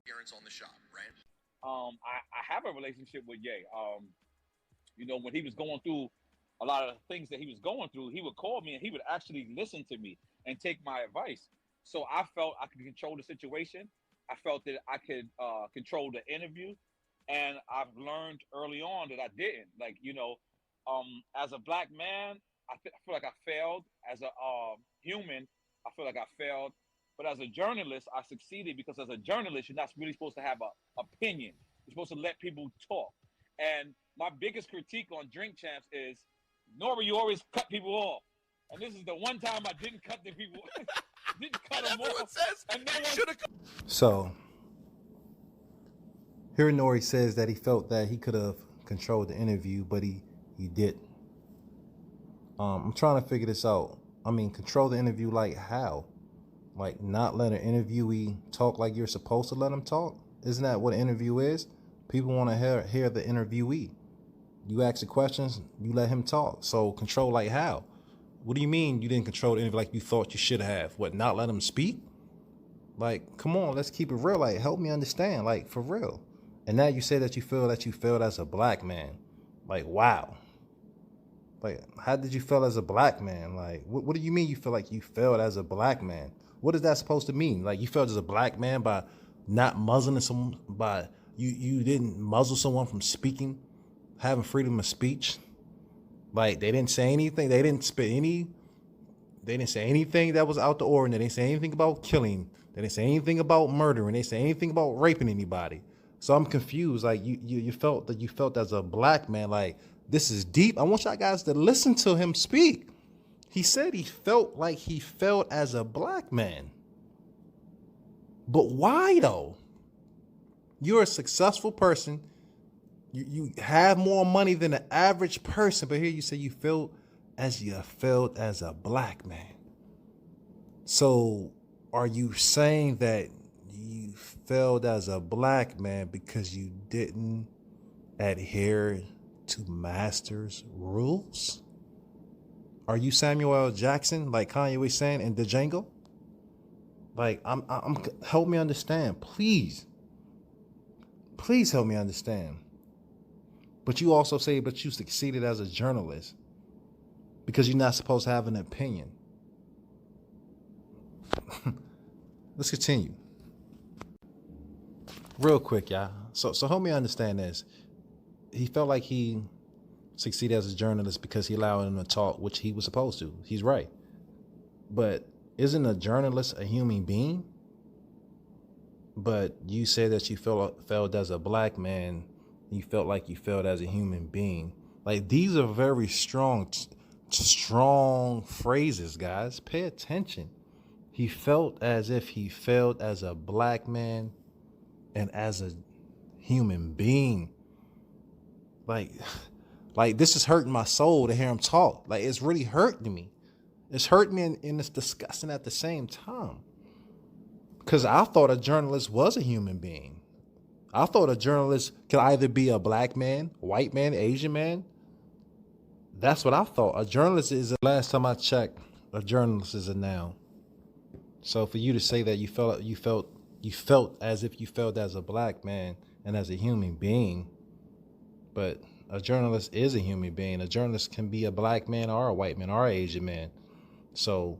appearance on the shop, right? I have a relationship with Ye. When he was going through a lot of things that he was going through, he would call me and he would actually listen to me and take my advice. So I felt I could control the situation. I felt that I could control the interview, and I've learned early on that I didn't. As a black man, I feel like I failed. As a human, I feel like I failed. But as a journalist, I succeeded because as a journalist, you're not really supposed to have an opinion. You're supposed to let people talk. And my biggest critique on Drink Champs is, Nora, you always cut people off. And this is the one time I didn't cut the people, didn't cut And them everyone off. says And no you one. should have. So here Nori says that he felt that he could have controlled the interview, but he didn't. I'm trying to figure this out. I mean, control the interview like how? Like not let an interviewee talk like you're supposed to let him talk? Isn't that what an interview is? People want to hear the interviewee. You ask the questions, you let him talk. So control like how? What do you mean you didn't control the interview like you thought you should have? What, not let him speak? Like, come on, let's keep it real. Like, help me understand, like, for real. And now you say that you failed as a black man. Like, wow. Like, how did you feel as a black man? Like, what do you mean you feel like you failed as a black man? What is that supposed to mean? Like, you failed as a black man by not muzzling someone, by you didn't muzzle someone from speaking, having freedom of speech. Like, they didn't say anything. They didn't say anything that was out the ordinary. They didn't say anything about killing. They didn't say anything about murdering. They didn't say anything about raping anybody. So I'm confused. Like you felt as a black man, like this is deep. I want y'all guys to listen to him speak. He said he felt like he felt as a black man. But why though? You're a successful person. You have more money than the average person, but here you say you felt as a black man. So are you saying that you failed as a black man because you didn't adhere to master's rules? Are you Samuel L. Jackson, like Kanye was saying in the Django? Like, I'm help me understand, please. Please help me understand. But you also say, but you succeeded as a journalist because you're not supposed to have an opinion. Let's continue. Real quick, y'all. So help me understand this. He felt like he succeeded as a journalist because he allowed him to talk, which he was supposed to. He's right. But isn't a journalist a human being? But you say that you failed as a black man. You felt like you failed as a human being. Like, these are very strong phrases, guys. Pay attention. He felt as if he failed as a black man and as a human being. Like this is hurting my soul to hear him talk. Like, it's really hurting me. It's hurting me and it's disgusting at the same time. Because I thought a journalist was a human being. I thought a journalist could either be a black man, white man, Asian man. That's what I thought. A journalist is, last time I checked, a journalist is a noun. So for you to say that you felt as if you felt as a black man and as a human being, but a journalist is a human being. A journalist can be a black man or a white man or an Asian man. So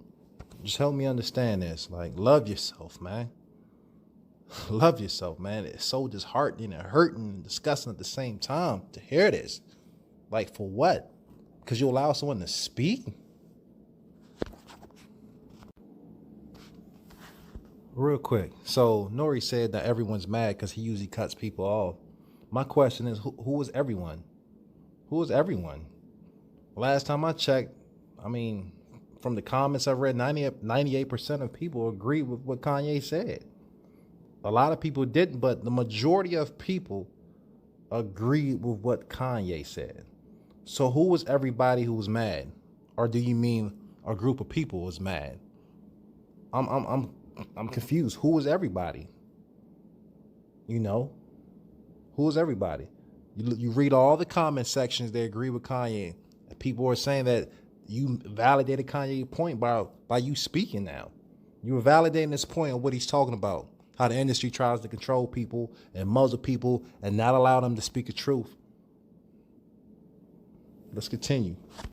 just help me understand this. Like, love yourself, man. Love yourself, man. It's so disheartening and hurting and disgusting at the same time to hear this. Like, for what? Because you allow someone to speak? Real quick. So Nori said that everyone's mad because he usually cuts people off. My question is, who is everyone? Who is everyone? Last time I checked, I mean, from the comments I read, 98% of people agree with what Kanye said. A lot of people didn't, but the majority of people agreed with what Kanye said. So who was everybody who was mad? Or do you mean a group of people was mad? I'm confused. Who was everybody? You know? Who was everybody? You read all the comment sections, they agree with Kanye. People are saying that you validated Kanye's point by you speaking now. You were validating this point of what he's talking about. how the industry tries to control people and muzzle people and not allow them to speak the truth. Let's continue.